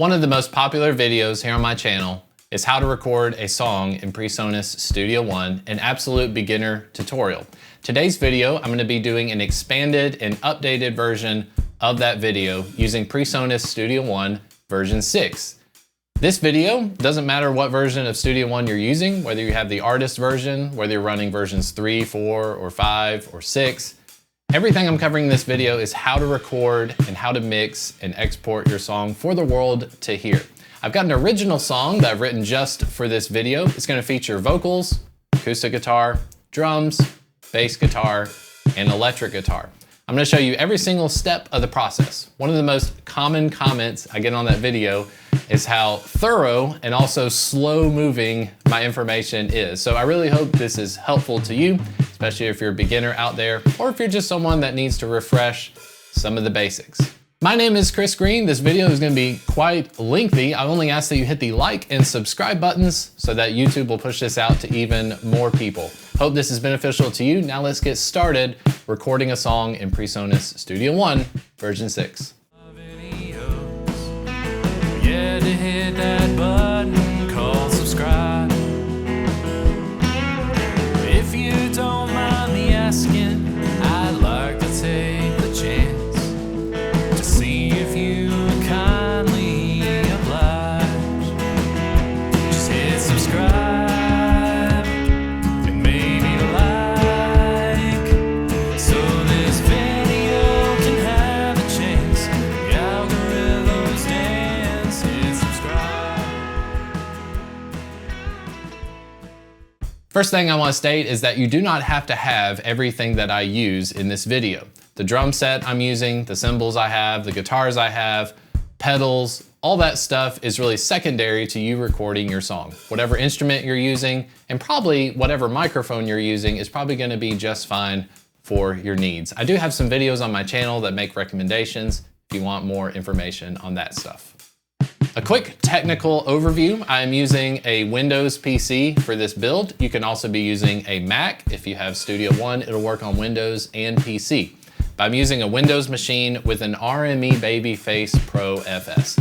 One of the most popular videos here on my channel is how to record a song in Presonus Studio One, an absolute beginner tutorial. Today's video, I'm going to be doing an expanded and updated version of that video using Presonus Studio One version 6. This video, doesn't matter what version of Studio One you're using, whether you have the artist version, whether you're running versions 3, 4, or 5, or 6. Everything I'm covering in this video is how to record and how to mix and export your song for the world to hear. I've got an original song that I've written just for this video. It's going to feature vocals, acoustic guitar, drums, bass guitar, and electric guitar. I'm going to show you every single step of the process. One of the most common comments I get on that video is how thorough and also slow moving my information is. So I really hope this is helpful to you, especially if you're a beginner out there, or if you're just someone that needs to refresh some of the basics. My name is Chris Green. This video is going to be quite lengthy. I only ask that you hit the like and subscribe buttons so that YouTube will push this out to even more people. Hope this is beneficial to you. Now let's get started recording a song in Presonus Studio One version 6. To hit that button called subscribe. If you don't mind me asking, I'd like to take the chance to see if you would kindly oblige. Just hit subscribe and maybe like, so this video can have a chance. The algorithms dance. Hit subscribe. First thing I want to state is that you do not have to have everything that I use in this video. The drum set I'm using, the cymbals I have, the guitars I have, pedals, all that stuff is really secondary to you recording your song. Whatever instrument you're using and probably whatever microphone you're using is probably going to be just fine for your needs. I do have some videos on my channel that make recommendations if you want more information on that stuff. A quick technical overview. I am using a Windows PC for this build. You can also be using a Mac. If you have Studio One, it'll work on Windows and PC. But I'm using a Windows machine with an RME Babyface Pro FS.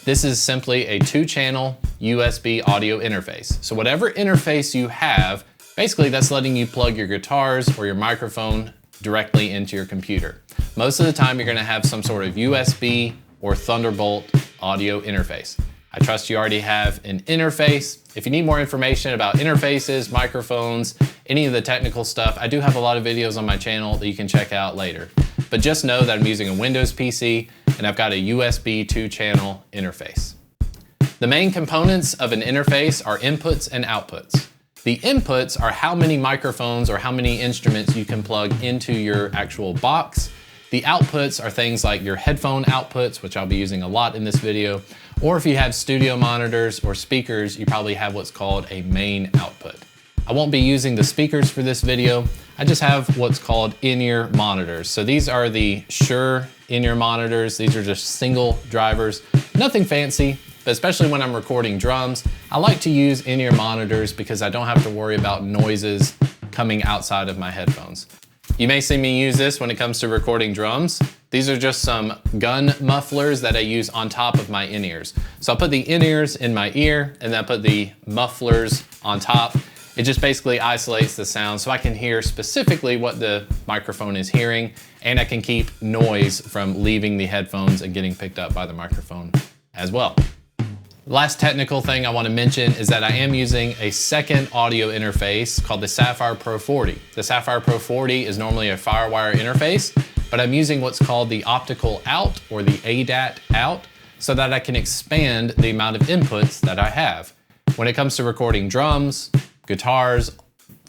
This is simply a 2-channel USB audio interface. So whatever interface you have, basically that's letting you plug your guitars or your microphone directly into your computer. Most of the time you're going to have some sort of USB or Thunderbolt audio interface. I trust you already have an interface. If you need more information about interfaces, microphones, any of the technical stuff, I do have a lot of videos on my channel that you can check out later. But just know that I'm using a Windows PC and I've got a USB 2-channel interface. The main components of an interface are inputs and outputs. The inputs are how many microphones or how many instruments you can plug into your actual box. The outputs are things like your headphone outputs, which I'll be using a lot in this video, or if you have studio monitors or speakers, you probably have what's called a main output. I won't be using the speakers for this video. I just have what's called in-ear monitors. So these are the Shure in-ear monitors. These are just single drivers, nothing fancy, but especially when I'm recording drums, I like to use in-ear monitors because I don't have to worry about noises coming outside of my headphones. You may see me use this when it comes to recording drums. These are just some gun mufflers that I use on top of my in-ears. So I'll put the in-ears in my ear and then I put the mufflers on top. It just basically isolates the sound so I can hear specifically what the microphone is hearing, and I can keep noise from leaving the headphones and getting picked up by the microphone as well. The last technical thing I want to mention is that I am using a second audio interface called the Sapphire Pro 40. The Sapphire Pro 40 is normally a FireWire interface, but I'm using what's called the optical out or the ADAT out so that I can expand the amount of inputs that I have. When it comes to recording drums, guitars,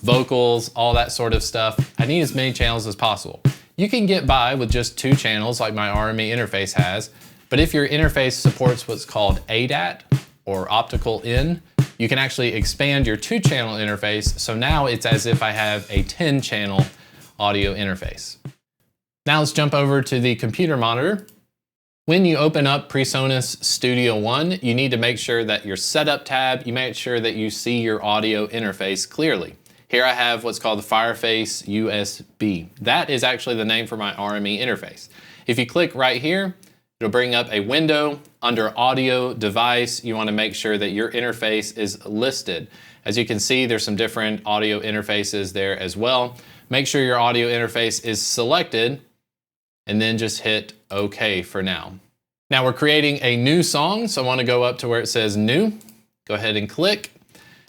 vocals, all that sort of stuff, I need as many channels as possible. You can get by with just 2 channels like my RME interface has, but if your interface supports what's called ADAT or optical in, you can actually expand your 2-channel interface. So now it's as if I have a 10-channel audio interface. Now let's jump over to the computer monitor. When you open up Presonus Studio One, you need to make sure that your setup tab, you make sure that you see your audio interface clearly. Here I have what's called the Fireface USB. That is actually the name for my RME interface. If you click right here, it'll bring up a window Under audio device, you want to make sure that your interface is listed. As you can see, there's some different audio interfaces there as well. Make sure your audio interface is selected and then just hit OK for now. Now we're creating a new song, so I want to go up to where it says new. Go ahead and click.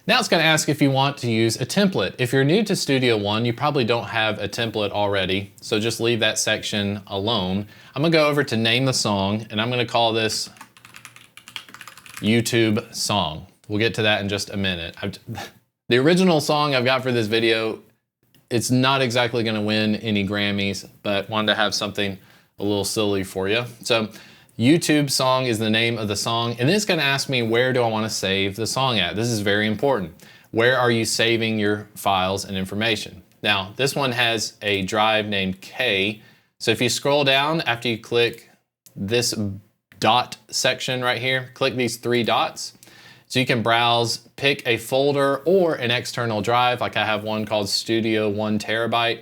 Now it's going to ask if you want to use a template. If you're new to Studio One, you probably don't have a template already, so just leave that section alone. I'm going to go over to name the song, and I'm going to call this YouTube song. We'll get to that in just a minute. The original song I've got for this video, it's not exactly going to win any Grammys, but wanted to have something a little silly for you. So YouTube song is the name of the song, and then it's going to ask me where do I want to save the song at. This is very important. Where are you saving your files and information? Now, this one has a drive named K, so if you scroll down after you click this dot section right here, click these 3 dots. So you can browse, pick a folder or an external drive, like I have one called Studio 1 terabyte.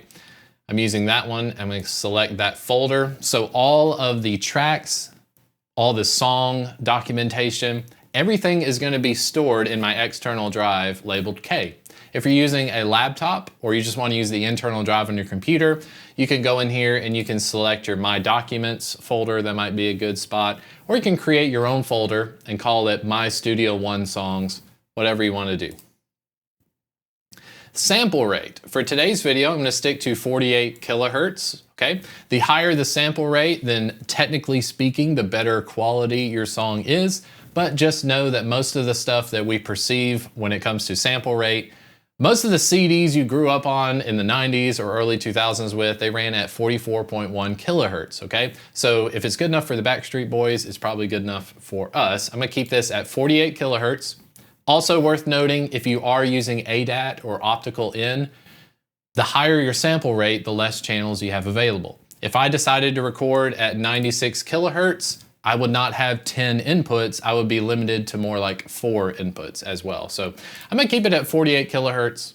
I'm using that one. I'm going to select that folder. So all of the tracks, all the song documentation, everything is going to be stored in my external drive labeled K. If you're using a laptop or you just want to use the internal drive on your computer, you can go in here and you can select your My Documents folder. That might be a good spot. Or you can create your own folder and call it My Studio One Songs, whatever you want to do. Sample rate. For today's video, I'm going to stick to 48 kilohertz. Okay? The higher the sample rate, then technically speaking, the better quality your song is. But just know that most of the stuff that we perceive when it comes to sample rate, most of the CDs you grew up on in the 90s or early 2000s with, they ran at 44.1 kilohertz, okay? So if it's good enough for the Backstreet Boys, it's probably good enough for us. I'm gonna keep this at 48 kilohertz. Also worth noting, if you are using ADAT or optical in, the higher your sample rate, the less channels you have available. If I decided to record at 96 kilohertz, I would not have 10 inputs. I would be limited to more like 4 inputs as well. So I'm gonna keep it at 48 kilohertz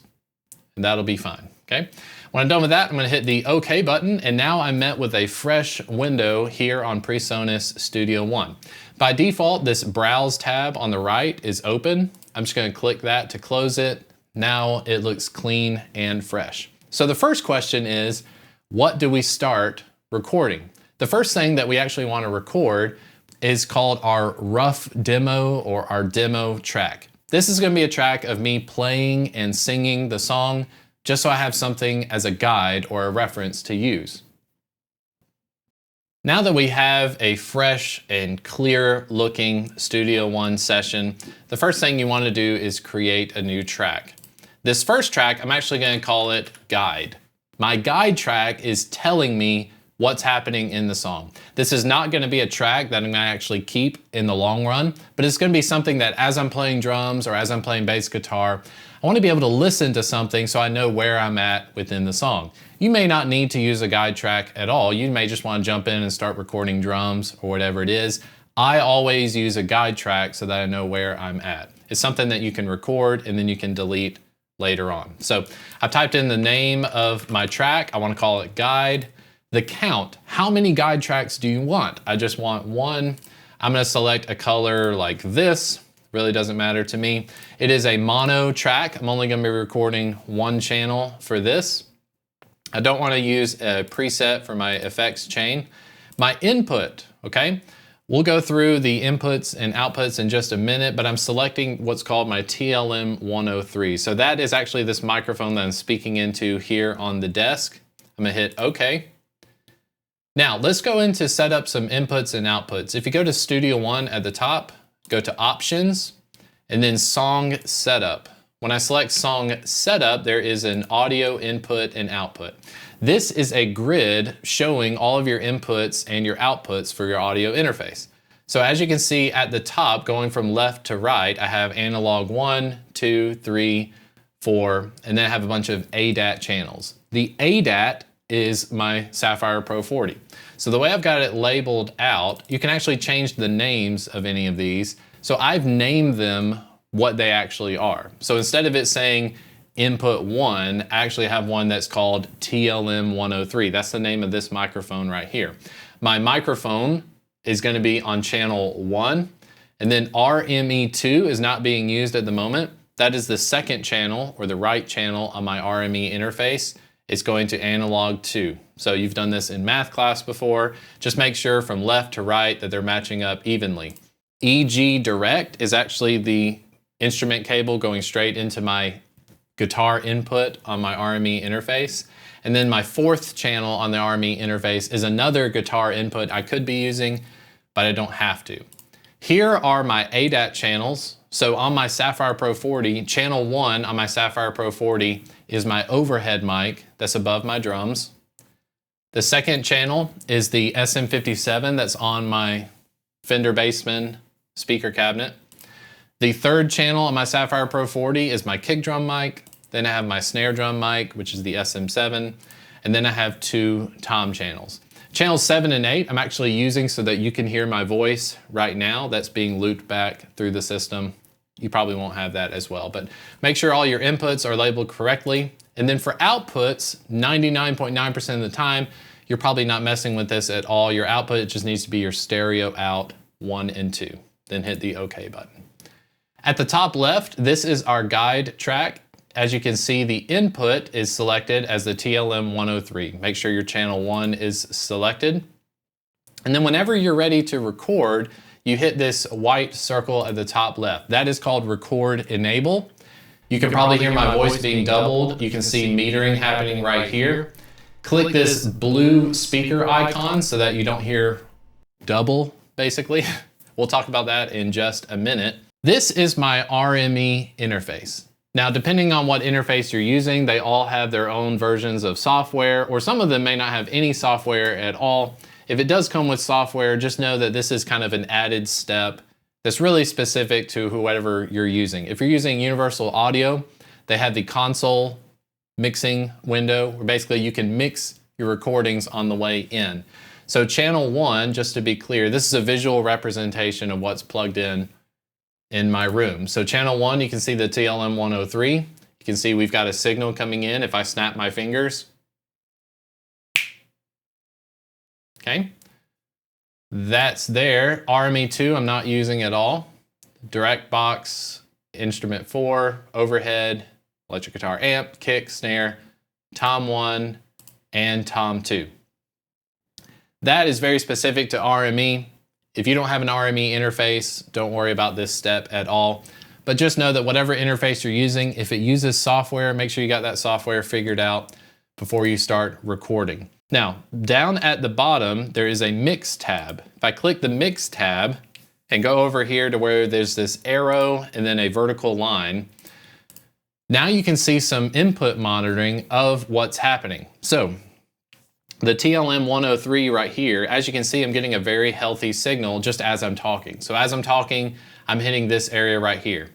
and that'll be fine, okay? When I'm done with that, I'm gonna hit the OK button, and now I'm met with a fresh window here on Presonus Studio One. By default, this Browse tab on the right is open. I'm just gonna click that to close it. Now it looks clean and fresh. So the first question is, what do we start recording? The first thing that we actually want to record is called our rough demo or our demo track. This is going to be a track of me playing and singing the song, just so I have something as a guide or a reference to use. Now that we have a fresh and clear looking Studio One session, the first thing you want to do is create a new track. This first track, I'm actually going to call it Guide. My guide track is telling me what's happening in the song. This is not going to be a track that I'm going to actually keep in the long run, but it's going to be something that as I'm playing drums or as I'm playing bass guitar, I want to be able to listen to something so I know where I'm at within the song. You may not need to use a guide track at all. You may just want to jump in and start recording drums or whatever it is. I always use a guide track so that I know where I'm at. It's something that you can record and then you can delete later on. So I've typed in the name of my track. I want to call it Guide. The count, how many guide tracks do you want? I just want one. I'm gonna select a color like this. Really doesn't matter to me. It is a mono track. I'm only gonna be recording one channel for this. I don't wanna use a preset for my effects chain. My input, okay? We'll go through the inputs and outputs in just a minute, but I'm selecting what's called my TLM 103. So that is actually this microphone that I'm speaking into here on the desk. I'm gonna hit OK. Now let's go into set up some inputs and outputs. If you go to Studio One at the top, go to Options, and then Song Setup. When I select Song Setup, there is an audio input and output. This is a grid showing all of your inputs and your outputs for your audio interface. So as you can see at the top, going from left to right, I have analog 1, 2, 3, 4, and then I have a bunch of ADAT channels. The ADAT is my Sapphire Pro 40. So the way I've got it labeled out, you can actually change the names of any of these. So I've named them what they actually are. So instead of it saying input 1, I actually have one that's called TLM 103. That's the name of this microphone right here. My microphone is going to be on channel 1. And then RME2 is not being used at the moment. That is the second channel, or the right channel on my RME interface. It's going to analog 2. So you've done this in math class before. Just make sure from left to right that they're matching up evenly. EG direct is actually the instrument cable going straight into my guitar input on my RME interface. And then my fourth channel on the RME interface is another guitar input I could be using, but I don't have to. Here are my ADAT channels. So on my Sapphire Pro 40, channel 1 on my Sapphire Pro 40 is my overhead mic that's above my drums. The second channel is the SM57 that's on my Fender Bassman speaker cabinet. The third channel on my Sapphire Pro 40 is my kick drum mic. Then I have my snare drum mic, which is the SM7. And then I have 2 tom channels. Channels 7 and 8 I'm actually using so that you can hear my voice right now. That's being looped back through the system. You probably won't have that as well, but make sure all your inputs are labeled correctly. And then for outputs, 99.9% of the time, you're probably not messing with this at all. Your output just needs to be your stereo out 1 and 2. Then hit the OK button. At the top left, this is our guide track. As you can see, the input is selected as the TLM 103. Make sure your channel 1 is selected. And then whenever you're ready to record, you hit this white circle at the top left. That is called Record Enable. You can probably hear my voice being doubled. You can see metering happening right here. Click this blue speaker icon so that you don't hear double, basically. We'll talk about that in just a minute. This is my RME interface. Now, depending on what interface you're using, they all have their own versions of software, or some of them may not have any software at all. If it does come with software, just know that this is kind of an added step that's really specific to whoever you're using. If you're using Universal Audio, they have the console mixing window, where basically you can mix your recordings on the way in. So channel 1, just to be clear, this is a visual representation of what's plugged in my room. So channel 1, you can see the TLM 103. You can see we've got a signal coming in if I snap my fingers. Okay. That's there. RME2 I'm not using at all. Direct box, instrument 4, overhead, electric guitar amp, kick, snare, tom 1, and tom 2. That is very specific to RME. If you don't have an RME interface, don't worry about this step at all. But just know that whatever interface you're using, if it uses software, make sure you got that software figured out before you start recording. Now, down at the bottom, there is a mix tab. If I click the mix tab and go over here to where there's this arrow and then a vertical line, now you can see some input monitoring of what's happening. So the TLM 103 right here, as you can see, I'm getting a very healthy signal just as I'm talking. So as I'm talking, I'm hitting this area right here.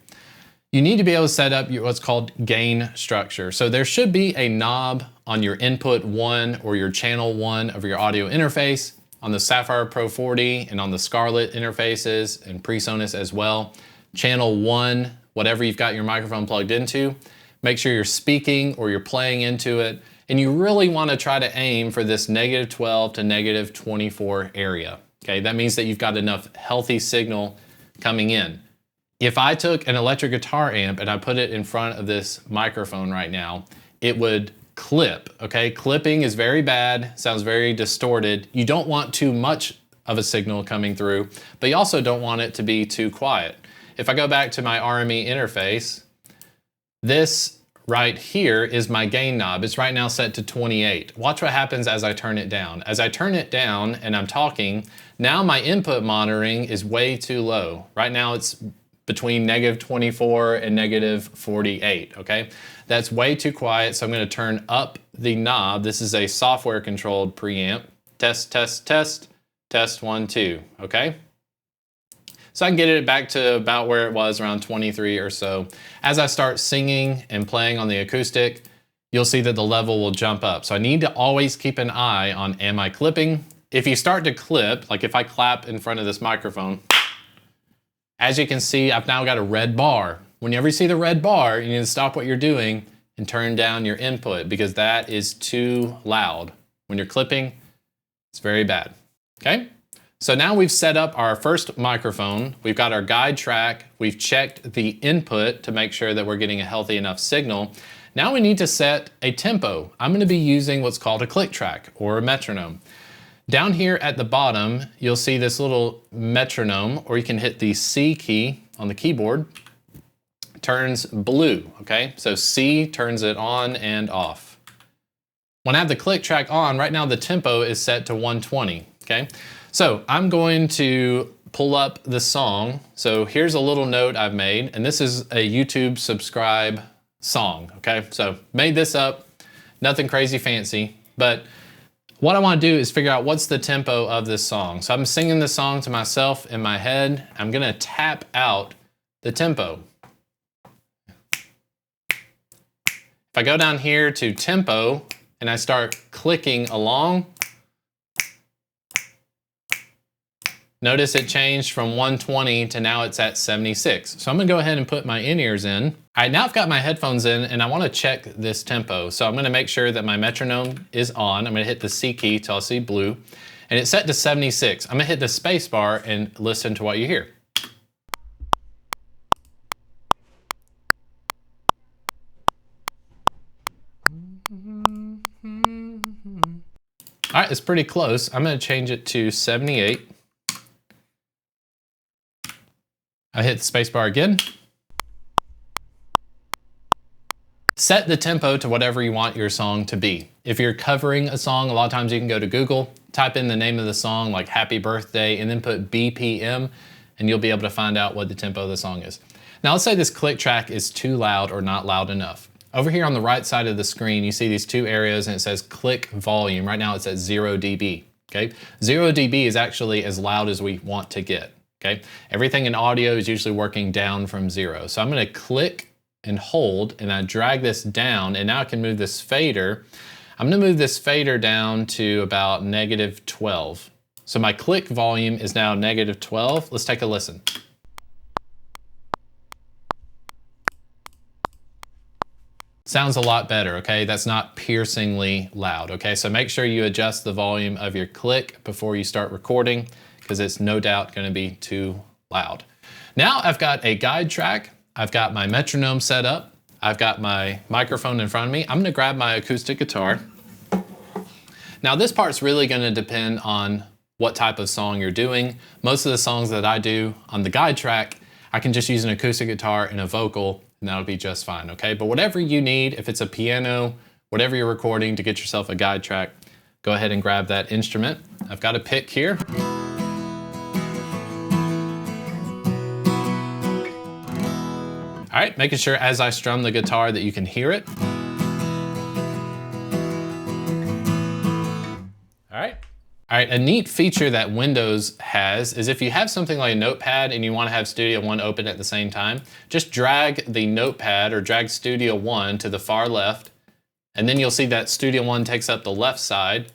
You need to be able to set up what's called gain structure. So there should be a knob on your input 1 or your channel 1 of your audio interface on the Sapphire Pro 40 and on the Scarlett interfaces and Presonus as well. Channel 1, whatever you've got your microphone plugged into, make sure you're speaking or you're playing into it. And you really want to try to aim for this -12 to -24 area. Okay, that means that you've got enough healthy signal coming in. If I took an electric guitar amp and I put it in front of this microphone right now, it would clip, okay? Clipping is very bad, sounds very distorted. You don't want too much of a signal coming through, but you also don't want it to be too quiet. If I go back to my RME interface, this right here is my gain knob. It's right now set to 28. Watch what happens as I turn it down. As I turn it down and I'm talking, now my input monitoring is way too low. Right now it's between -24 and -48, okay? That's way too quiet, so I'm gonna turn up the knob. This is a software controlled preamp. Test, test, test, test 1, 2, okay? So I can get it back to about where it was, around 23 or so. As I start singing and playing on the acoustic, you'll see that the level will jump up. So I need to always keep an eye on, am I clipping? If you start to clip, like if I clap in front of this microphone, as you can see, I've now got a red bar. Whenever you see the red bar, you need to stop what you're doing and turn down your input because that is too loud. When you're clipping, it's very bad, okay? So now we've set up our first microphone, we've got our guide track, we've checked the input to make sure that we're getting a healthy enough signal. Now we need to set a tempo. I'm going to be using what's called a click track or a metronome. Down here at the bottom, you'll see this little metronome, or you can hit the C key on the keyboard, turns blue, okay? So C turns it on and off. When I have the click track on, right now the tempo is set to 120, okay? So I'm going to pull up the song. So here's a little note I've made, and this is a YouTube subscribe song, okay? So made this up, nothing crazy fancy, but what I want to do is figure out what's the tempo of this song. So I'm singing the song to myself in my head. I'm gonna tap out the tempo. If I go down here to tempo and I start clicking along, notice it changed from 120 to now it's at 76. So I'm gonna go ahead and put my in-ears in. All right, now I've got my headphones in and I wanna check this tempo. So I'm gonna make sure that my metronome is on. I'm gonna hit the C key till I see blue. And it's set to 76. I'm gonna hit the space bar and listen to what you hear. All right, it's pretty close. I'm gonna change it to 78. I hit the spacebar again. Set the tempo to whatever you want your song to be. If you're covering a song, a lot of times you can go to Google, type in the name of the song, like Happy Birthday, and then put BPM, and you'll be able to find out what the tempo of the song is. Now let's say this click track is too loud or not loud enough. Over here on the right side of the screen, you see these two areas and it says click volume. Right now it's at 0 dB, okay? 0 dB is actually as loud as we want to get. Okay, everything in audio is usually working down from 0. So I'm gonna click and hold and I drag this down and now I can move this fader. I'm gonna move this fader down to about -12. So my click volume is now -12. Let's take a listen. Sounds a lot better, okay? That's not piercingly loud, okay? So make sure you adjust the volume of your click before you start recording, because it's no doubt gonna be too loud. Now I've got a guide track, I've got my metronome set up, I've got my microphone in front of me. I'm gonna grab my acoustic guitar. Now this part's really gonna depend on what type of song you're doing. Most of the songs that I do on the guide track, I can just use an acoustic guitar and a vocal, and that'll be just fine, okay? But whatever you need, if it's a piano, whatever you're recording to get yourself a guide track, go ahead and grab that instrument. I've got a pick here. All right, making sure as I strum the guitar that you can hear it. All right, a neat feature that Windows has is if you have something like a notepad and you want to have Studio One open at the same time, just drag the notepad or drag Studio One to the far left, and then you'll see that Studio One takes up the left side.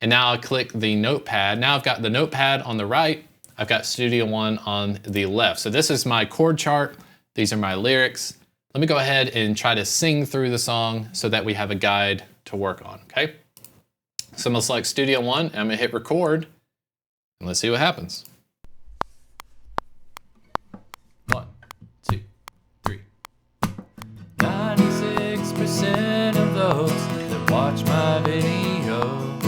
And now I click the notepad. Now I've got the notepad on the right, I've got Studio One on the left. So this is my chord chart. These are my lyrics. Let me go ahead and try to sing through the song so that we have a guide to work on, okay? So I'm gonna select Studio One, and I'm gonna hit record, and let's see what happens. 1, 2, 3. 96% of those that watch my videos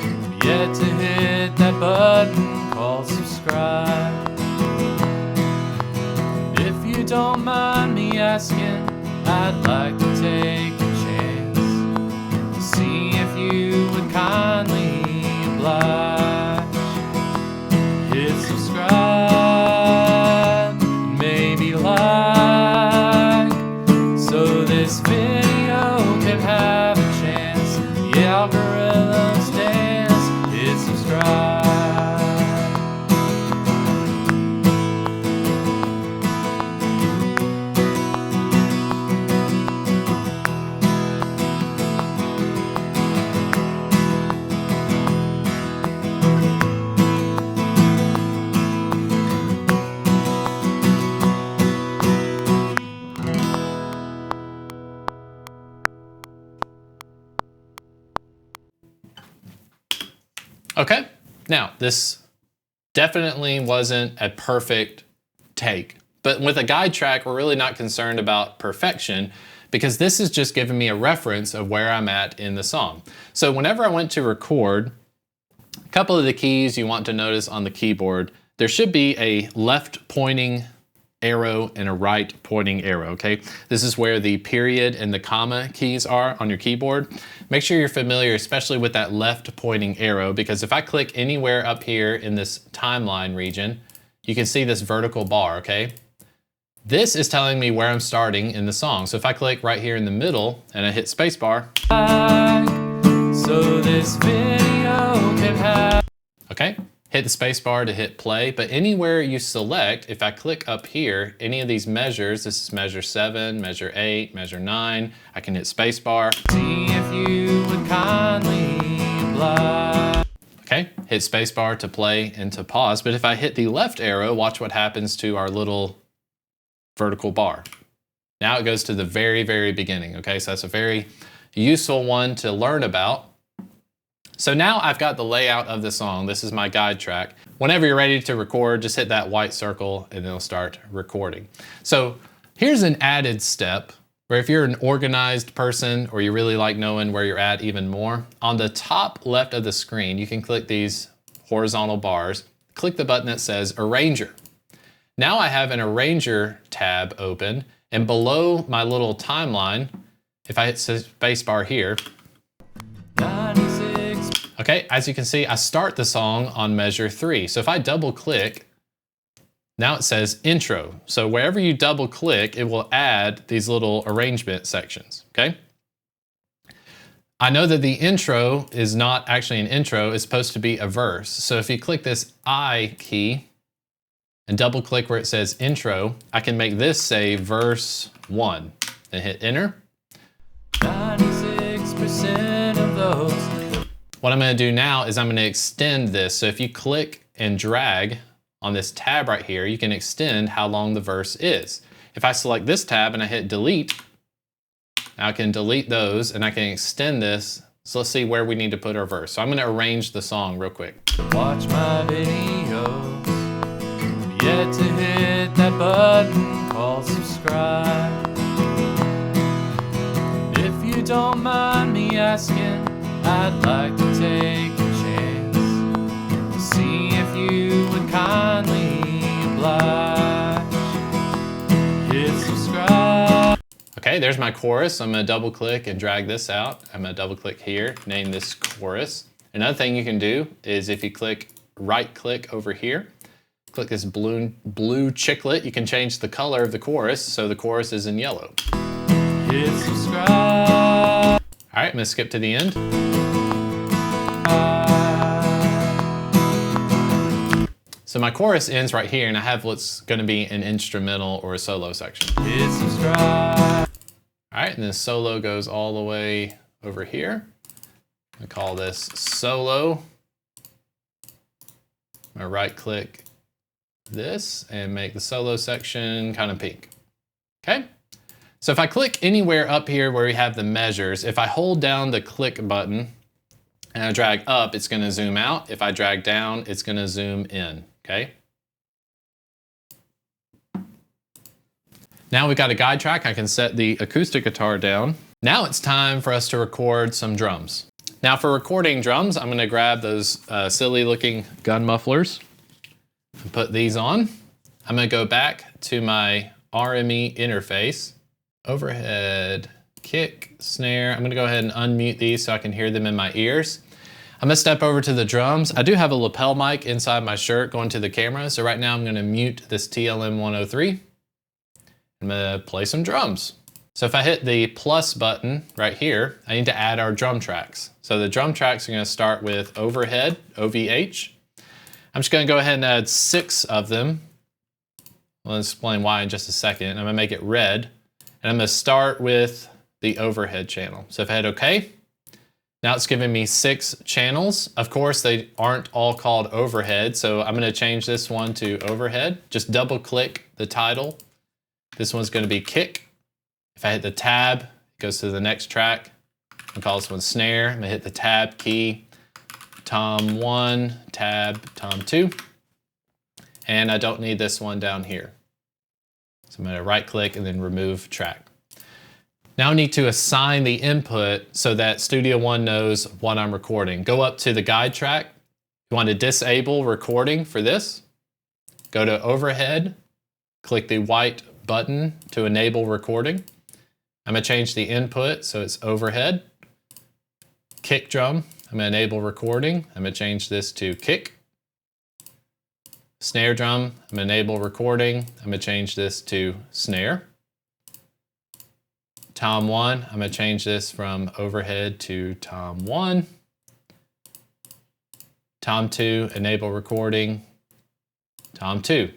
have yet to hit that button called subscribe. If you don't mind me asking, I'd like to take a chance to see if you would kindly oblige. Hit subscribe, maybe like, so this video can have a chance. The algorithms dance. Hit subscribe. Okay, now this Definitely wasn't a perfect take. But with a guide track, we're really not concerned about perfection because this is just giving me a reference of where I'm at in the song. So whenever I went to record, a couple of the keys you want to notice on the keyboard, there should be a left pointing arrow and a right pointing arrow, okay? This is where the period and the comma keys are on your keyboard. Make sure you're familiar, especially with that left pointing arrow, because if I click anywhere up here in this timeline region, you can see this vertical bar, okay? This is telling me where I'm starting in the song. So if I click right here in the middle and I hit spacebar, so this video can have, okay? Hit the spacebar to hit play, but anywhere you select, if I click up here, any of these measures, this is measure 7, measure 8, measure 9, I can hit spacebar. See if you would kindly oblige. Okay, hit spacebar to play and to pause, but if I hit the left arrow, watch what happens to our little vertical bar. Now it goes to the very, very beginning, okay? So that's a very useful one to learn about. So now I've got the layout of the song. This is my guide track. Whenever you're ready to record, just hit that white circle and it'll start recording. So here's an added step where if you're an organized person or you really like knowing where you're at even more, on the top left of the screen, you can click these horizontal bars, click the button that says Arranger. Now I have an Arranger tab open, and below my little timeline, if I hit spacebar here, okay, as you can see, I start the song on measure 3. So if I double click, now it says intro. So wherever you double click, it will add these little arrangement sections, okay? I know that the intro is not actually an intro, it's supposed to be a verse. So if you click this I key and double click where it says intro, I can make this say verse 1 and hit enter. 96% of those. What I'm going to do now is I'm going to extend this. So if you click and drag on this tab right here, you can extend how long the verse is. If I select this tab and I hit delete, now I can delete those and I can extend this. So let's see where we need to put our verse. So I'm going to arrange the song real quick. Watch my videos, yet to hit that button called subscribe. If you don't mind me asking, I'd like to take a chance to see if you would kindly oblige. Hit subscribe. Okay, there's my chorus. I'm gonna double click and drag this out. I'm gonna double click here, name this chorus. Another thing you can do is if you right click over here, click this blue chiclet, you can change the color of the chorus so the chorus is in yellow. Hit subscribe. All right, I'm gonna skip to the end. So my chorus ends right here and I have what's gonna be an instrumental or a solo section. Hit subscribe. All right, and this solo goes all the way over here. I call this solo. I'm gonna right click this and make the solo section kind of pink, okay? So if I click anywhere up here where we have the measures, if I hold down the click button and I drag up, it's gonna zoom out. If I drag down, it's gonna zoom in, okay? Now we've got a guide track. I can set the acoustic guitar down. Now it's time for us to record some drums. Now for recording drums, I'm gonna grab those silly looking gun mufflers and put these on. I'm gonna go back to my RME interface, overhead, kick, snare. I'm gonna go ahead and unmute these so I can hear them in my ears. I'm gonna step over to the drums. I do have a lapel mic inside my shirt going to the camera. So right now I'm gonna mute this TLM 103. I'm gonna play some drums. So if I hit the plus button right here, I need to add our drum tracks. So the drum tracks are gonna start with overhead, OVH. I'm just gonna go ahead and add 6 of them. I'll explain why in just a second. I'm gonna make it red. And I'm gonna start with the overhead channel. So if I hit OK, now it's giving me 6 channels. Of course, they aren't all called overhead, so I'm gonna change this one to overhead. Just double click the title. This one's gonna be kick. If I hit the tab, it goes to the next track. I'll call this one snare. I'm gonna hit the tab key, tom 1, tab, tom 2. and I don't need this one down here. So I'm going to right click and then remove track. Now I need to assign the input so that Studio One knows what I'm recording. Go up to the guide track. You want to disable recording for this. Go to overhead, click the white button to enable recording. I'm going to change the input so it's overhead. Kick drum, I'm going to enable recording. I'm going to change this to kick. Snare drum, I'm going to enable recording. I'm going to change this to snare. Tom 1, I'm going to change this from overhead to Tom 1. Tom 2, enable recording. Tom 2.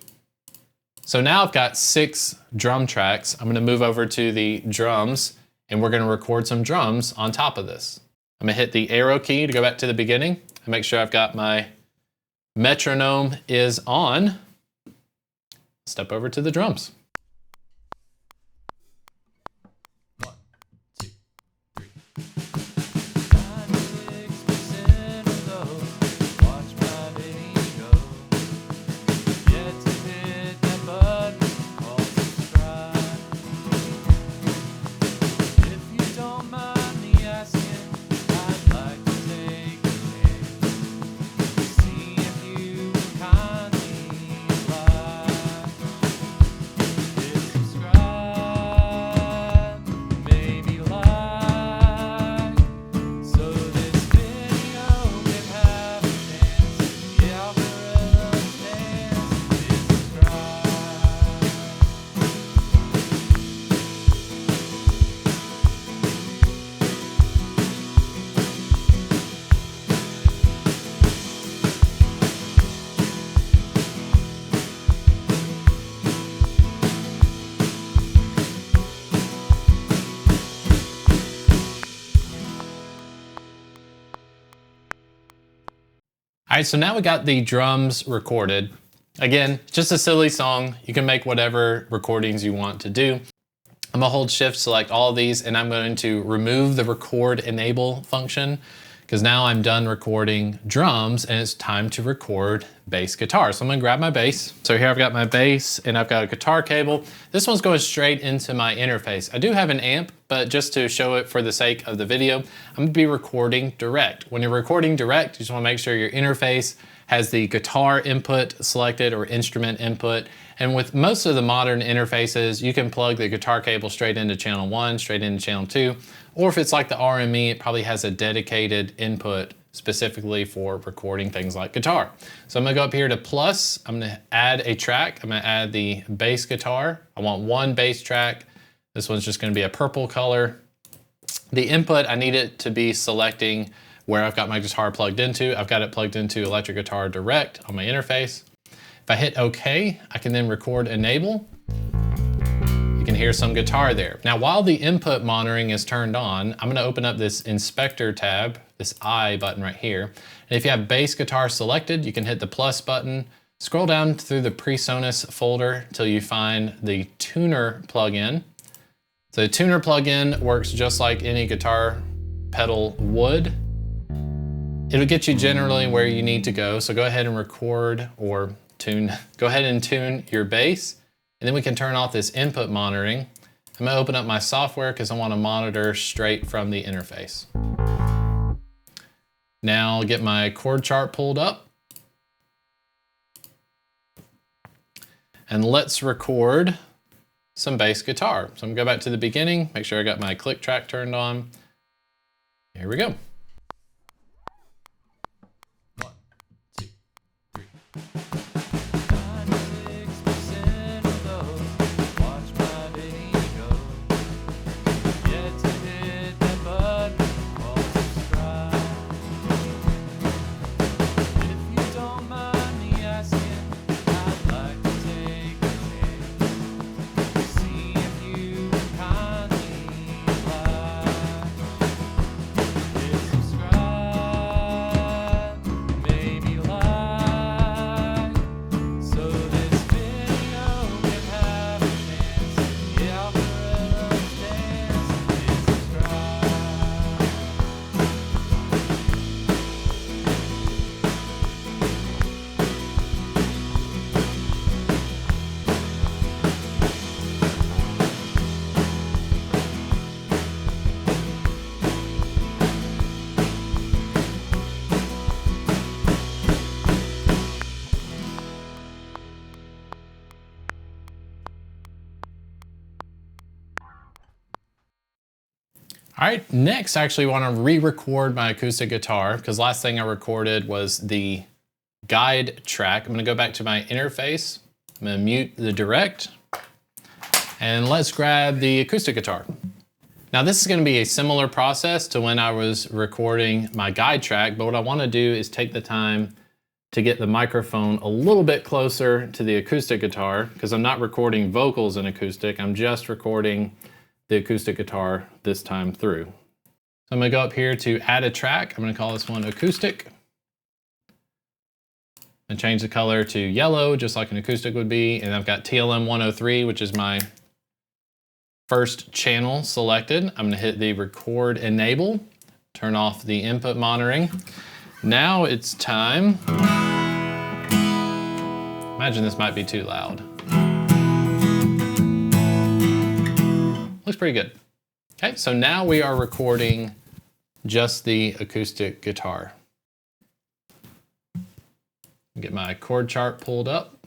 So now I've got 6 drum tracks. I'm going to move over to the drums and we're going to record some drums on top of this. I'm going to hit the arrow key to go back to the beginning and make sure I've got my metronome is on. Step over to the drums. 1, 2, 3. All right, so now we got the drums recorded. Again, just a silly song. You can make whatever recordings you want to do. I'm gonna hold shift, select all of these, and I'm going to remove the record enable function because now I'm done recording drums and it's time to record bass guitar. So I'm gonna grab my bass. So here I've got my bass and I've got a guitar cable. This one's going straight into my interface. I do have an amp, but just to show it for the sake of the video, I'm gonna be recording direct. When you're recording direct, you just wanna make sure your interface has the guitar input selected or instrument input. And with most of the modern interfaces, you can plug the guitar cable straight into channel 1, straight into channel 2, or if it's like the RME, it probably has a dedicated input specifically for recording things like guitar. So I'm gonna go up here to plus, I'm gonna add a track. I'm gonna add the bass guitar. I want one bass track. This one's just gonna be a purple color. The input, I need it to be selecting where I've got my guitar plugged into. I've got it plugged into electric guitar direct on my interface. If I hit OK, I can then record enable. You can hear some guitar there. Now, while the input monitoring is turned on, I'm gonna open up this inspector tab, this I button right here. And if you have bass guitar selected, you can hit the plus button, scroll down through the Presonus folder till you find the tuner plugin. So the tuner plugin works just like any guitar pedal would. It'll get you generally where you need to go. So go ahead and record or tune, go ahead and tune your bass. And then we can turn off this input monitoring. I'm gonna open up my software because I want to monitor straight from the interface. Now I'll get my chord chart pulled up. And let's record some bass guitar. So I'm gonna go back to the beginning, make sure I got my click track turned on. Here we go. 1, 2, 3. All right, next I actually want to re-record my acoustic guitar because last thing I recorded was the guide track. I'm going to go back to my interface. I'm going to mute the direct and let's grab the acoustic guitar. Now this is going to be a similar process to when I was recording my guide track, but what I want to do is take the time to get the microphone a little bit closer to the acoustic guitar because I'm not recording vocals in acoustic, I'm just recording the acoustic guitar this time through. So I'm going to go up here to add a track. I'm going to call this one acoustic. And change the color to yellow, just like an acoustic would be. And I've got TLM 103, which is my first channel selected. I'm going to hit the record enable, turn off the input monitoring. Now it's time. Imagine this might be too loud. Looks pretty good. Okay, so now we are recording just the acoustic guitar. Get my chord chart pulled up.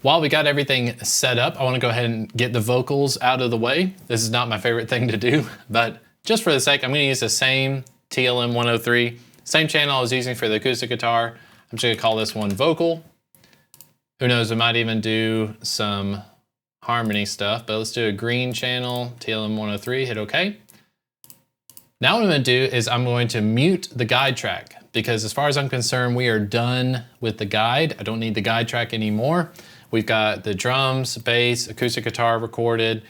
While we got everything set up, I want to go ahead and get the vocals out of the way. This is not my favorite thing to do, but just for the sake, I'm going to use the same TLM 103, same channel I was using for the acoustic guitar. I'm just going to call this one vocal. Who knows, we might even do some harmony stuff, but let's do a green channel, TLM 103, hit OK. Now what I'm going to do is I'm going to mute the guide track because as far as I'm concerned, we are done with the guide. I don't need the guide track anymore. We've got the drums, bass, acoustic guitar recorded.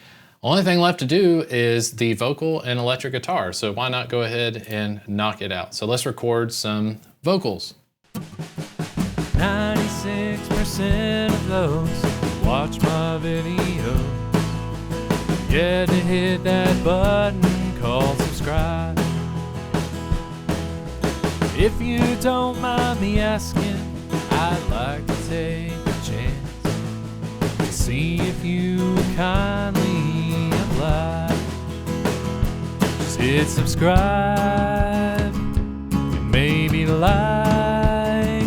Only thing left to do is the vocal and electric guitar. So why not go ahead and knock it out? So let's record some vocals. 96% of those watch my video. Get to hit that button called subscribe. If you don't mind me asking, I'd like to take a chance to see if you would kindly oblige. Just hit subscribe and maybe like,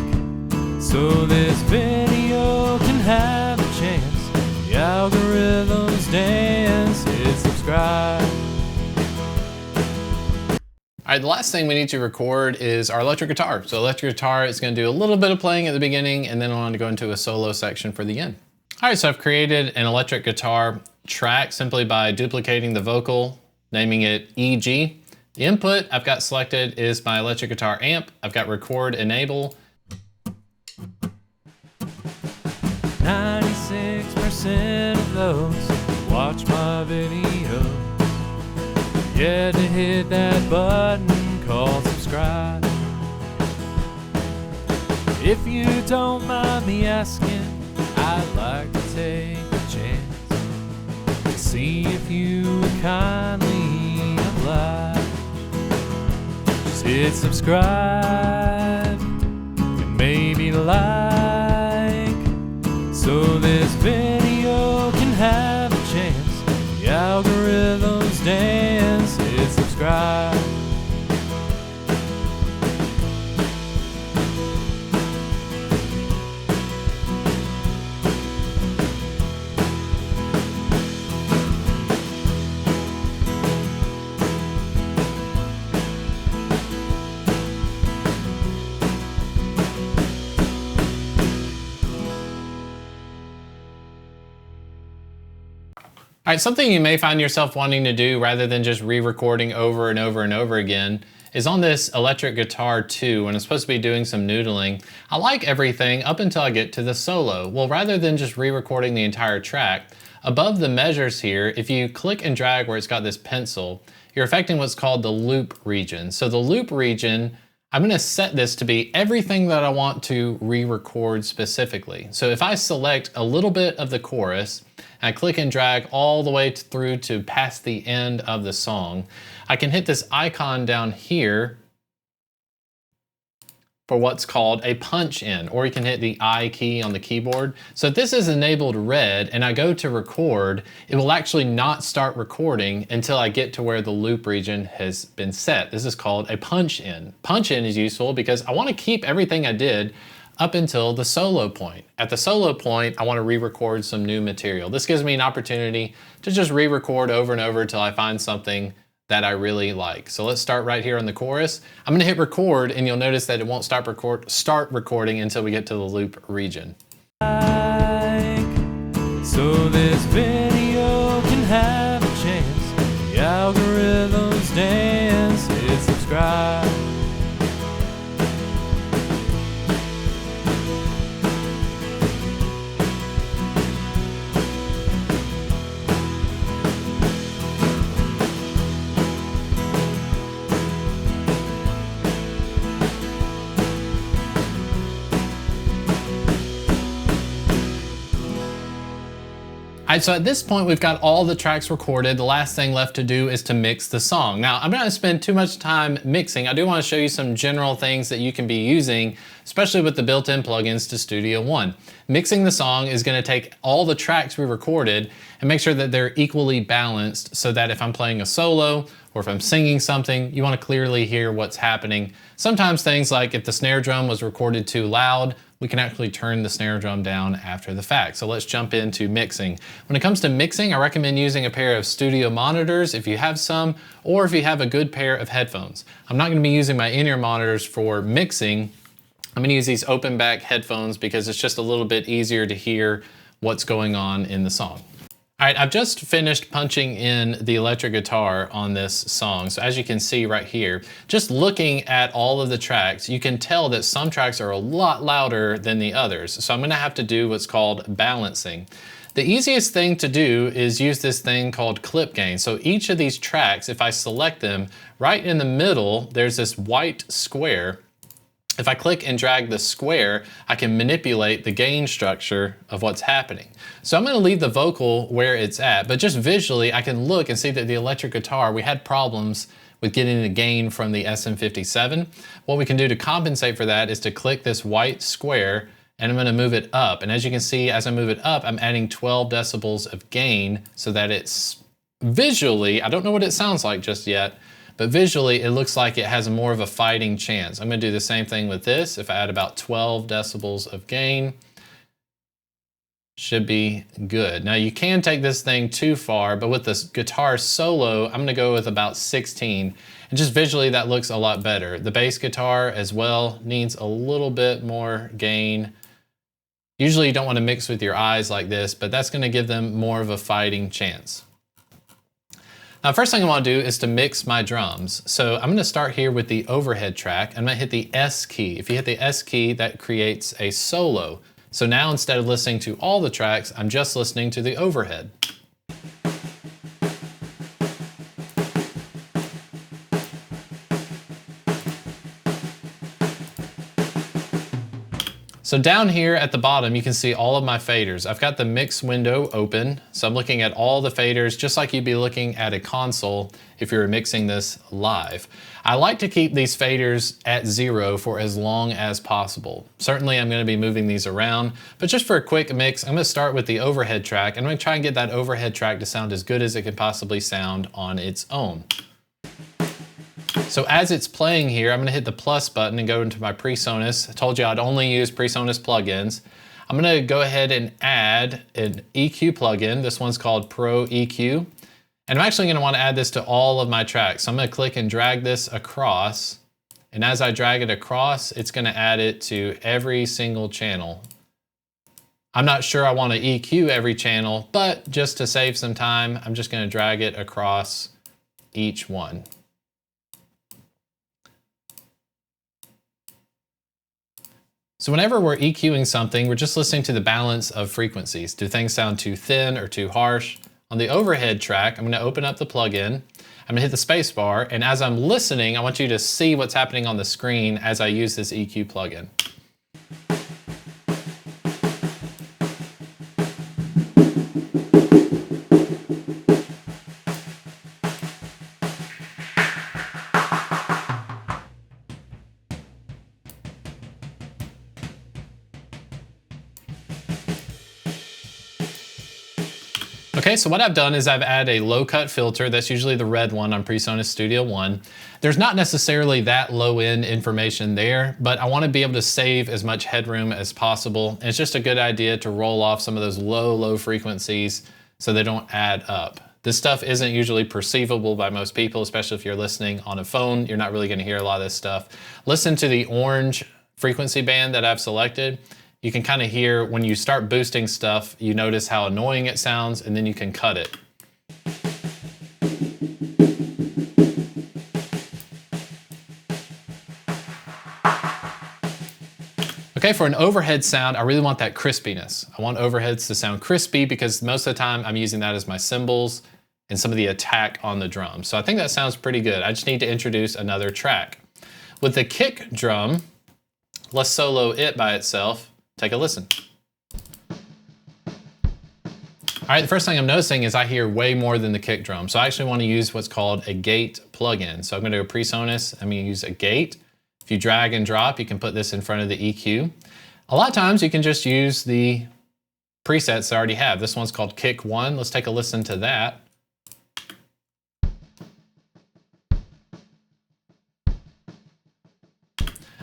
so this video can have a chance. The algorithms dance. Hit subscribe. All right, the last thing we need to record is our electric guitar. So electric guitar is going to do a little bit of playing at the beginning and then I want to go into a solo section for the end. All right, so I've created an electric guitar track simply by duplicating the vocal, naming it EG. The input I've got selected is my electric guitar amp. I've got record enable. 96% of those watch my video. Yeah, to hit that button called subscribe. If you don't mind me asking, I'd like to take a chance to see if you would kindly oblige. Just hit subscribe and maybe like, so this video can have a chance. The algorithms dance. Hit subscribe. All right, something you may find yourself wanting to do rather than just re-recording over and over and over again is on this electric guitar 2, when I'm supposed to be doing some noodling. I like everything up until I get to the solo. Well, rather than just re-recording the entire track, above the measures here, if you click and drag where it's got this pencil, you're affecting what's called the loop region. So the loop region, I'm gonna set this to be everything that I want to re-record specifically. So if I select a little bit of the chorus, and I click and drag all the way through to past the end of the song, I can hit this icon down here for what's called a punch in, or you can hit the I key on the keyboard. So if this is enabled red and I go to record, it will actually not start recording until I get to where the loop region has been set. This is called a punch in. Punch in is useful because I want to keep everything I did up until the solo point. At the solo point, I want to re-record some new material. This gives me an opportunity to just re-record over and over until I find something that I really like. So let's start right here on the chorus. I'm gonna hit record and you'll notice that it won't start recording until we get to the loop region. So this video can have a chance. The algorithms dance, hit subscribe. All right, so at this point, we've got all the tracks recorded. The last thing left to do is to mix the song. Now, I'm not gonna spend too much time mixing. I do wanna show you some general things that you can be using, especially with the built-in plugins to Studio One. Mixing the song is gonna take all the tracks we recorded and make sure that they're equally balanced so that if I'm playing a solo or if I'm singing something, you wanna clearly hear what's happening. Sometimes things like if the snare drum was recorded too loud, we can actually turn the snare drum down after the fact. So let's jump into mixing. When it comes to mixing, I recommend using a pair of studio monitors if you have some, or if you have a good pair of headphones. I'm not gonna be using my in-ear monitors for mixing. I'm gonna use these open back headphones because it's just a little bit easier to hear what's going on in the song. All right, I've just finished punching in the electric guitar on this song. So as you can see right here, just looking at all of the tracks, you can tell that some tracks are a lot louder than the others. So I'm gonna have to do what's called balancing. The easiest thing to do is use this thing called clip gain. So each of these tracks, if I select them, right in the middle, there's this white square. If I click and drag the square, I can manipulate the gain structure of what's happening. So I'm gonna leave the vocal where it's at, but just visually, I can look and see that the electric guitar, we had problems with getting the gain from the SM57. What we can do to compensate for that is to click this white square and I'm gonna move it up. And as you can see, as I move it up, I'm adding 12 decibels of gain so that it's visually, I don't know what it sounds like just yet, but visually it looks like it has more of a fighting chance. I'm gonna do the same thing with this. If I add about 12 decibels of gain, should be good. Now you can take this thing too far, but with this guitar solo, I'm gonna go with about 16. And just visually that looks a lot better. The bass guitar as well needs a little bit more gain. Usually you don't wanna mix with your eyes like this, but that's gonna give them more of a fighting chance. Now, first thing I want to do is to mix my drums. So I'm going to start here with the overhead track. I'm going to hit the S key. If you hit the S key, that creates a solo. So now instead of listening to all the tracks, I'm just listening to the overhead. So down here at the bottom, you can see all of my faders. I've got the mix window open, so I'm looking at all the faders just like you'd be looking at a console if you were mixing this live. I like to keep these faders at 0 for as long as possible. Certainly I'm gonna be moving these around, but just for a quick mix, I'm gonna start with the overhead track. I'm gonna try and get that overhead track to sound as good as it can possibly sound on its own. So as it's playing here, I'm gonna hit the plus button and go into my Presonus. I told you I'd only use Presonus plugins. I'm gonna go ahead and add an EQ plugin. This one's called Pro EQ. And I'm actually gonna wanna add this to all of my tracks. So I'm gonna click and drag this across. And as I drag it across, it's gonna add it to every single channel. I'm not sure I want to EQ every channel, but just to save some time, I'm just going to drag it across each one. So whenever we're EQing something, we're just listening to the balance of frequencies. Do things sound too thin or too harsh? On the overhead track, I'm going to open up the plugin. I'm going to hit the space bar, and as I'm listening, I want you to see what's happening on the screen as I use this EQ plugin. Okay, so what I've done is I've added a low cut filter. That's usually the red one on Presonus Studio One. There's not necessarily that low end information there, but I want to be able to save as much headroom as possible. And it's just a good idea to roll off some of those low frequencies so they don't add up. This stuff isn't usually perceivable by most people, especially if you're listening on a phone. You're not really going to hear a lot of this stuff. Listen to the orange frequency band that I've selected. You can kind of hear when you start boosting stuff, you notice how annoying it sounds, and then you can cut it. Okay, for an overhead sound, I really want that crispiness. I want overheads to sound crispy because most of the time I'm using that as my cymbals and some of the attack on the drum. So I think that sounds pretty good. I just need to introduce another track. With the kick drum, let's solo it by itself. Take a listen. All right, the first thing I'm noticing is I hear way more than the kick drum. So I actually want to use what's called a gate plugin. So I'm going to do a Presonus, I'm going to use a gate. If you drag and drop, you can put this in front of the EQ. A lot of times you can just use the presets I already have. This one's called Kick 1. Let's take a listen to that.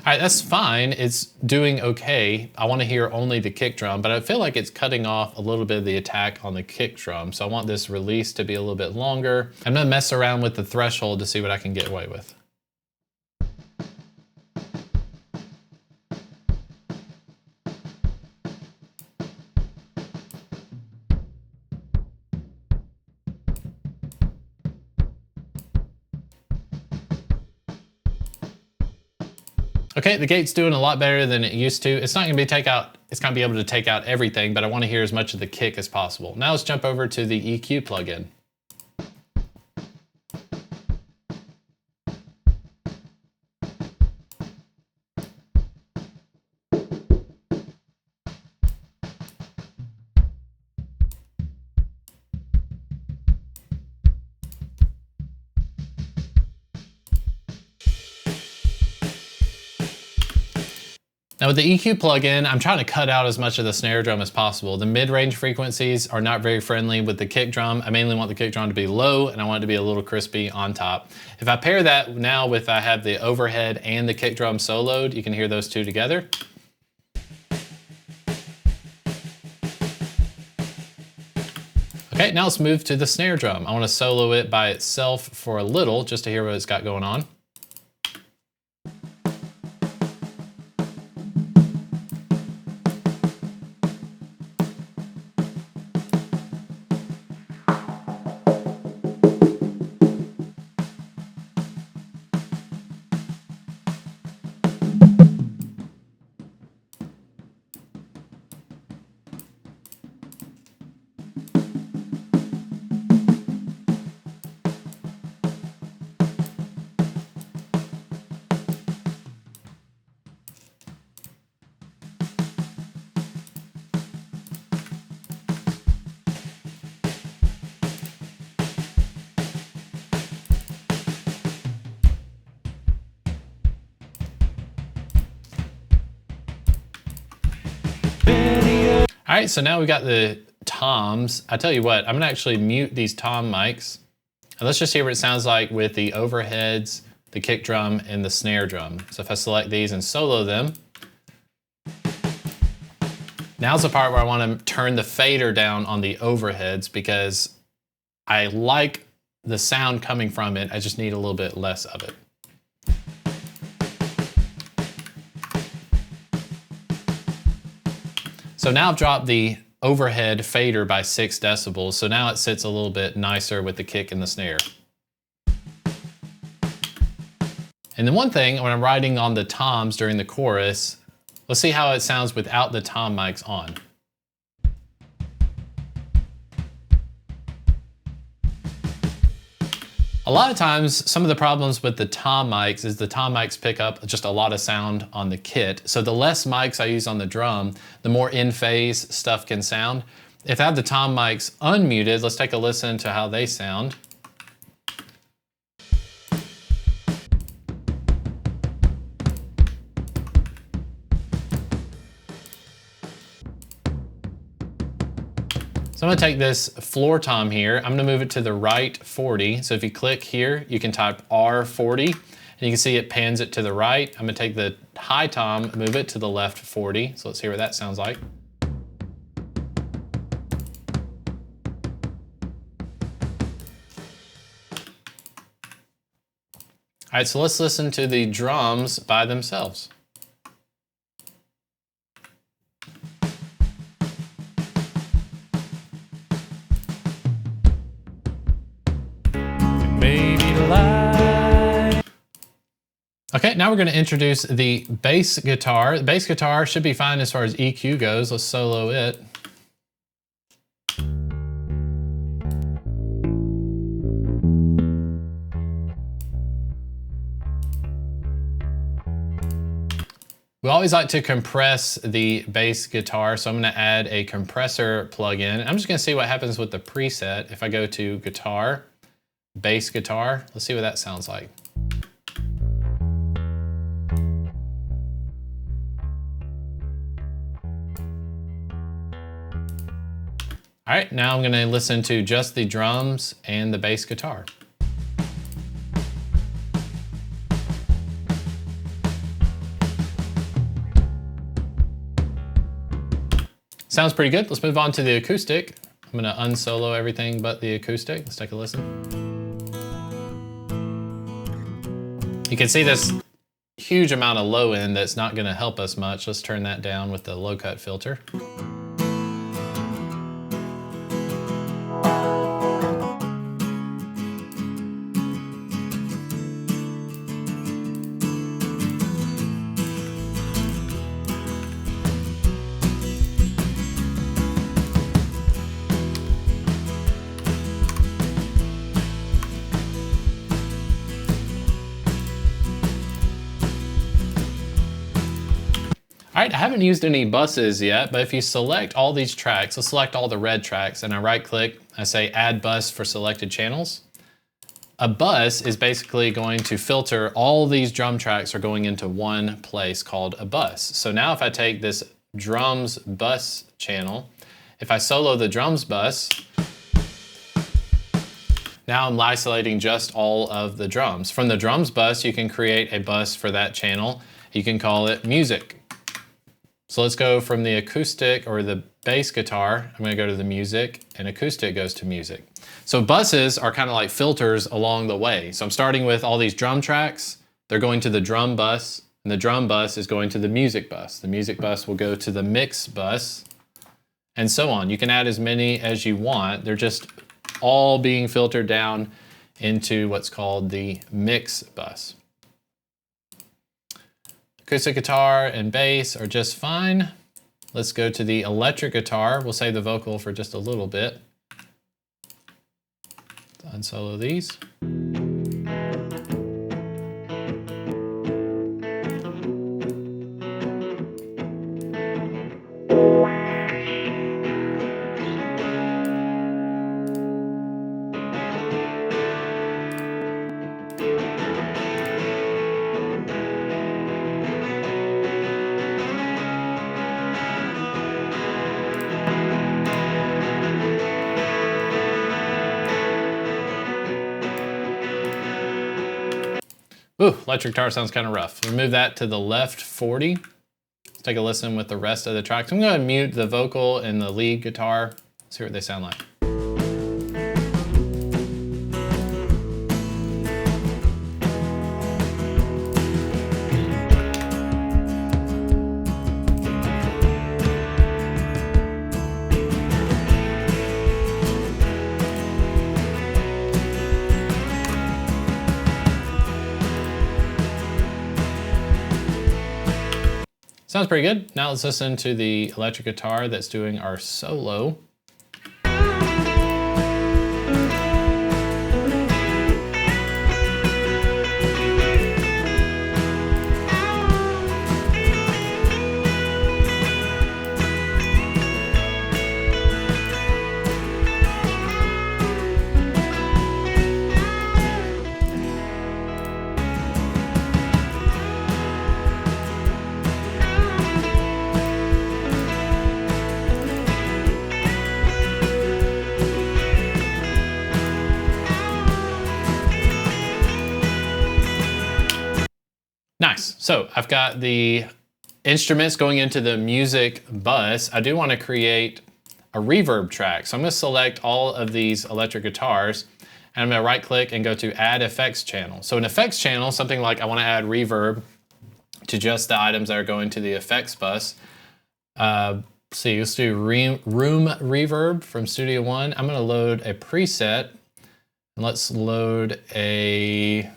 All right, that's fine. It's doing okay. I want to hear only the kick drum, but I feel like it's cutting off a little bit of the attack on the kick drum. So I want this release to be a little bit longer. I'm gonna mess around with the threshold to see what I can get away with. Okay, the gate's doing a lot better than it used to. It's not gonna be it's gonna be able to take out everything, but I wanna hear as much of the kick as possible. Now let's jump over to the EQ plugin. Now with the EQ plugin, I'm trying to cut out as much of the snare drum as possible. The mid-range frequencies are not very friendly with the kick drum. I mainly want the kick drum to be low and I want it to be a little crispy on top. If I pair that now with I have the overhead and the kick drum soloed, you can hear those two together. Okay, now let's move to the snare drum. I want to solo it by itself for a little just to hear what it's got going on. All right, so now we've got the toms. I tell you what, I'm gonna actually mute these tom mics. And let's just hear what it sounds like with the overheads, the kick drum, and the snare drum. So if I select these and solo them, now's the part where I wanna turn the fader down on the overheads because I like the sound coming from it, I just need a little bit less of it. So now I've dropped the overhead fader by 6 decibels, so now it sits a little bit nicer with the kick and the snare. And then one thing, when I'm writing on the toms during the chorus, let's see how it sounds without the tom mics on. A lot of times, some of the problems with the tom mics is the tom mics pick up just a lot of sound on the kit. So the less mics I use on the drum, the more in-phase stuff can sound. If I have the tom mics unmuted, let's take a listen to how they sound. So I'm gonna take this floor tom here, I'm gonna move it to the right 40. So if you click here, you can type R40, and you can see it pans it to the right. I'm gonna take the high tom, move it to the left 40. So let's hear what that sounds like. All right, so let's listen to the drums by themselves. Okay, now we're going to introduce the bass guitar. The bass guitar should be fine as far as EQ goes. Let's solo it. We always like to compress the bass guitar, so I'm going to add a compressor plugin. I'm just going to see what happens with the preset. If I go to guitar, bass guitar, let's see what that sounds like. All right, now I'm going to listen to just the drums and the bass guitar. Sounds pretty good. Let's move on to the acoustic. I'm going to unsolo everything but the acoustic. Let's take a listen. You can see this huge amount of low end that's not going to help us much. Let's turn that down with the low cut filter. All right, I haven't used any buses yet, but if you select all these tracks, let's select all the red tracks, and I right click, I say add bus for selected channels. A bus is basically going to filter all these drum tracks are going into one place called a bus. So now if I take this drums bus channel, if I solo the drums bus, now I'm isolating just all of the drums. From the drums bus, you can create a bus for that channel. You can call it music. So let's go from the acoustic or the bass guitar. I'm gonna go to the music, and acoustic goes to music. So buses are kind of like filters along the way. So I'm starting with all these drum tracks. They're going to the drum bus, and the drum bus is going to the music bus. The music bus will go to the mix bus, and so on. You can add as many as you want. They're just all being filtered down into what's called the mix bus. Acoustic guitar and bass are just fine. Let's go to the electric guitar. We'll save the vocal for just a little bit. Unsolo these. Ooh, electric guitar sounds kind of rough. Remove that to the left 40. Let's take a listen with the rest of the tracks. I'm going to mute the vocal and the lead guitar. See what they sound like. Sounds pretty good. Now let's listen to the electric guitar that's doing our solo. Nice. So I've got the instruments going into the music bus. I do want to create a reverb track. So I'm going to select all of these electric guitars and I'm going to right click and go to add effects channel. So an effects channel, something like I want to add reverb to just the items that are going to the effects bus. See, let's do room reverb from Studio One. I'm going to load a preset. And let's load a...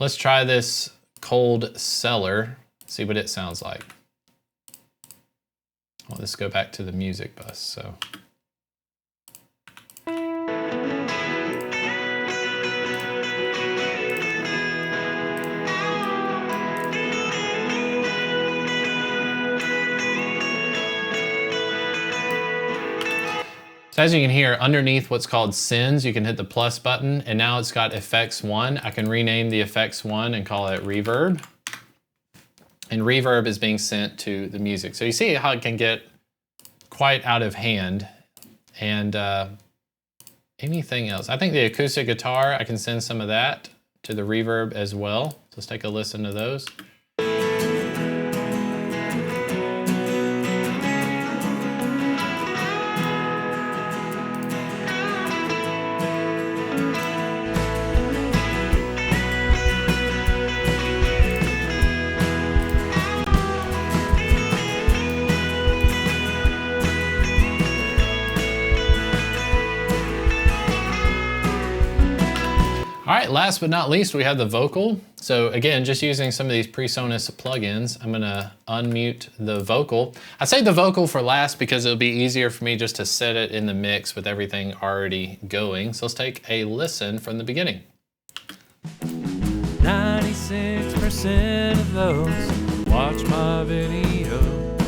Let's try this Cold Cellar, see what it sounds like. Well, let's go back to the music bus, so. So as you can hear, underneath what's called sends, you can hit the plus button, and now it's got effects 1. I can rename the effects 1 and call it reverb. And reverb is being sent to the music. So you see how it can get quite out of hand. And anything else? I think the acoustic guitar, I can send some of that to the reverb as well. So let's take a listen to those. All right, last but not least, we have the vocal. So again, just using some of these Presonus plugins, I'm gonna unmute the vocal. I say the vocal for last because it'll be easier for me just to set it in the mix with everything already going. So let's take a listen from the beginning. 96% of those watch my videos,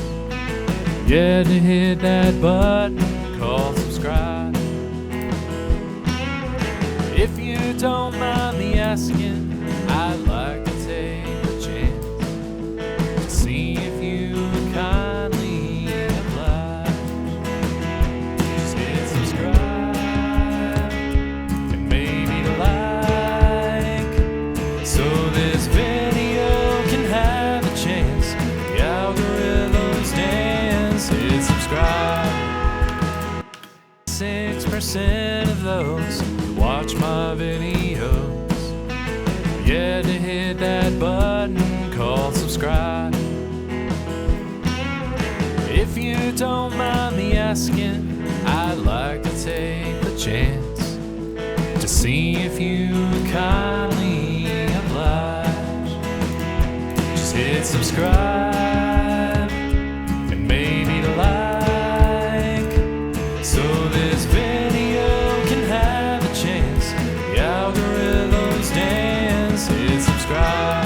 yet to hit that button called subscribe. If you don't mind me asking, I'd like to take a chance to see if you would kindly oblige. Just hit subscribe and maybe like, so this video can have a chance. The algorithms dance. Hit subscribe. 6% of those watch my videos, yet to hit that button called subscribe. If you don't mind me asking, I'd like to take the chance to see if you would kindly oblige. Just hit subscribe and maybe like, so this video can have a chance. The algorithms dance. Hit subscribe.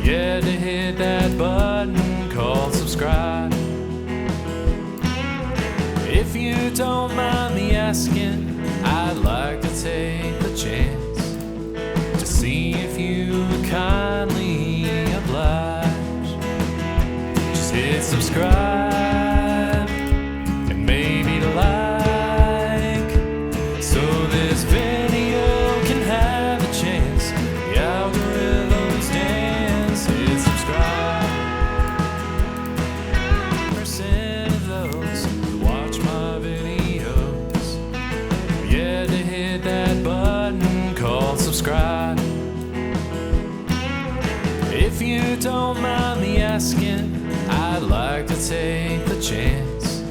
Yeah, to hit that button called subscribe. If you don't mind me asking, I'd like to take the chance to see if you would kindly oblige. Just hit subscribe and maybe like, so this video can have a chance. The algorithms dance. Hit subscribe. Percent of those who watch my videos, yeah, to hit that button called subscribe. If you don't mind me asking, I'd like to take the chance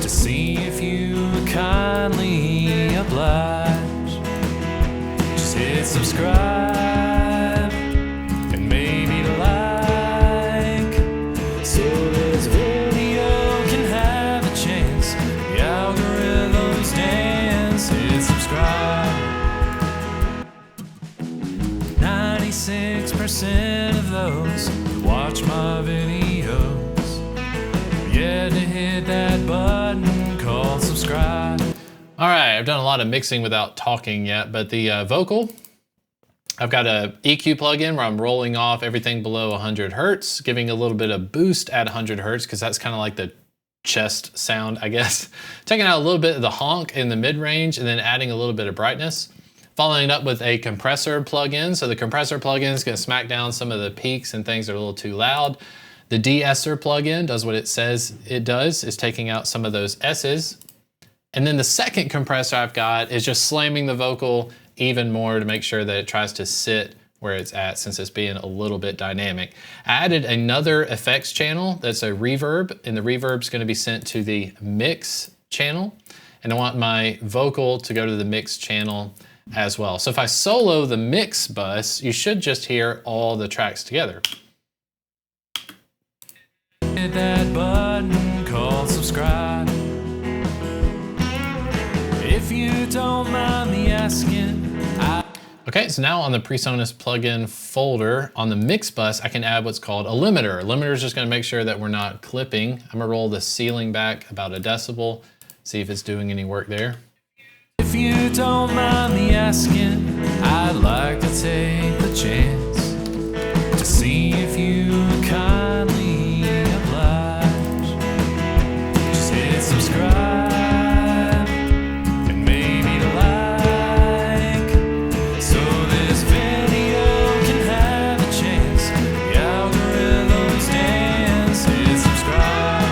to see if you would kindly oblige. 90% of those who watch my videos yet to hit that button called subscribe. All right, I've done a lot of mixing without talking yet, but the vocal, I've got a EQ plugin where I'm rolling off everything below 100 Hertz, giving a little bit of boost at 100 Hertz because that's kind of like the chest sound, I guess. Taking out a little bit of the honk in the mid-range and then adding a little bit of brightness. Following it up with a compressor plugin. So the compressor plugin is going to smack down some of the peaks and things that are a little too loud. The de-esser plugin does what it says it does, is taking out some of those S's. And then the second compressor I've got is just slamming the vocal even more to make sure that it tries to sit where it's at since it's being a little bit dynamic. I added another effects channel that's a reverb, and the reverb's going to be sent to the mix channel. And I want my vocal to go to the mix channel as well. So if I solo the mix bus, you should just hear all the tracks together. Hit that button called subscribe. If you don't mind me asking. Okay, so now on the Presonus plugin folder, on the mix bus, I can add what's called a limiter. A limiter is just gonna make sure that we're not clipping. I'm gonna roll the ceiling back about a decibel, see if it's doing any work there. If you don't mind me asking, I'd like to take the chance to see if you kindly oblige. Just hit subscribe and maybe like, so this video can have a chance. The algorithms dance. Hit subscribe.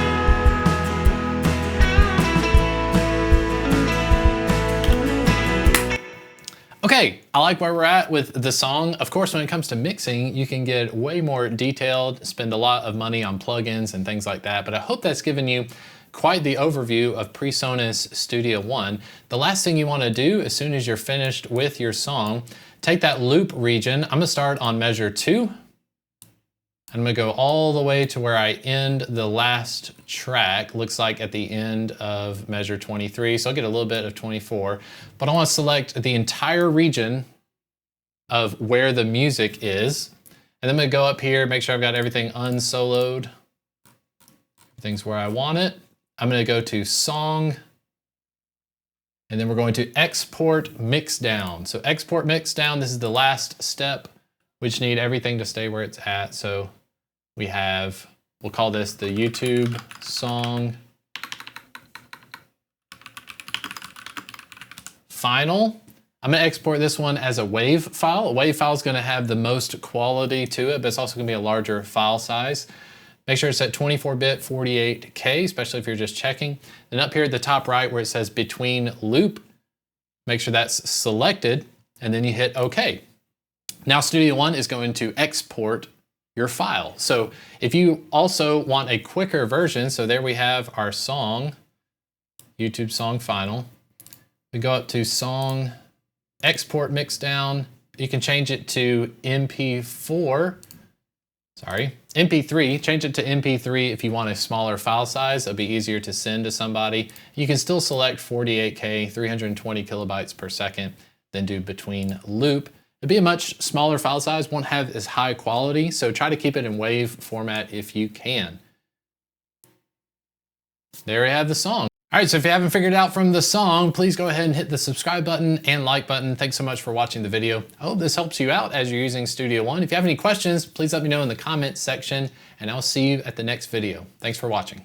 Okay, I like where we're at with the song. Of course, when it comes to mixing, you can get way more detailed, spend a lot of money on plugins and things like that, but I hope that's given you quite the overview of Presonus Studio One. The last thing you want to do as soon as you're finished with your song, take that loop region. I'm going to start on measure 2. I'm going to go all the way to where I end the last track, looks like at the end of measure 23, so I'll get a little bit of 24, but I want to select the entire region of where the music is, and then I'm going to go up here, make sure I've got everything unsoloed, everything's where I want it. I'm going to go to Song, and then we're going to Export Mix Down. So Export Mix Down, this is the last step, which need everything to stay where it's at, so we have, we'll call this the YouTube song final. I'm going to export this one as a WAV file. A WAV file is going to have the most quality to it, but it's also going to be a larger file size. Make sure it's at 24-bit 48K, especially if you're just checking. Then up here at the top right where it says between loop, make sure that's selected, and then you hit OK. Now Studio One is going to export your file. So if you also want a quicker version, so there we have our song, YouTube song final. We go up to Song, Export Mix Down. You can change it to MP3, change it to MP3 if you want a smaller file size. It'll be easier to send to somebody. You can still select 48K, 320 kilobytes per second, then do between loop. It'll be a much smaller file size, won't have as high quality, so try to keep it in WAV format if you can. There you have the song. All right, so if you haven't figured it out from the song, please go ahead and hit the subscribe button and like button. Thanks so much for watching the video. I hope this helps you out as you're using Studio One. If you have any questions, please let me know in the comments section, and I'll see you at the next video. Thanks for watching.